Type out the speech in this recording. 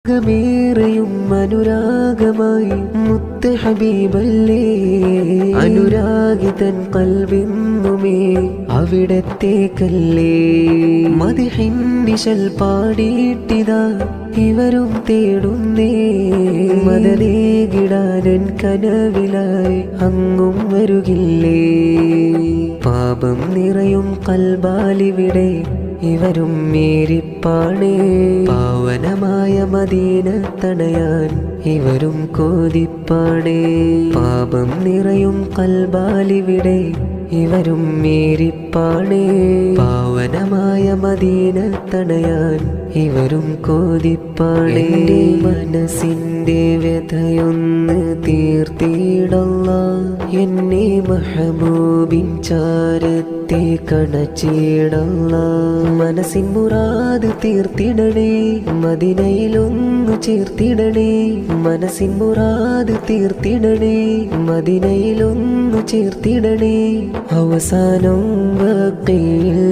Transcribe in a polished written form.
ഗമേറയും അനുരാഗമായി മുത്ത് ഹബീബല്ലേ. അനുരാഗിതൻ ഖൽബിന്നുമേ അവിടത്തേക്കല്ലേ. മദ്ഹിന്നിശൽ പാടിയിട്ടിതാ ഇവരും തേടുന്നേ. മദനേകിടാനൻ കനവിലായി അങ്ങും വരുകില്ലേ. പാപം നിറയും ഖൽബാലിവിടെ ഇവരും മേരിപ്പാണേ. പാവനമായ മദീന തണയാൻ ഇവരും കോതിപ്പാണേ. പാപം നിറയും ഖൽബാലിവിടെ ഇവരും മേരിപ്പാണേ. പാവനമായ മദീന തണയാൻ ഇവരും കോതിപ്പാണേ. എൻ്റെ മനസ്സിൻ്റെ വ്യഥയൊന്ന് തീർത്തിടല്ലാ. എന്നെ മഹബൂബിൻ ചാരത്തെ കണച്ചിടല്ലാ. മനസ്സിൻ മുറാദ് തീർത്തിടണേ. മദീനയിലൊന്നു ചേർത്തിടണേ. മനസ്സിൻ മുറാദ് തീർത്തിടണേ. മദീനയിലൊന്നു ചേർത്തിടണേ. അവസാനം വക്കയിൽ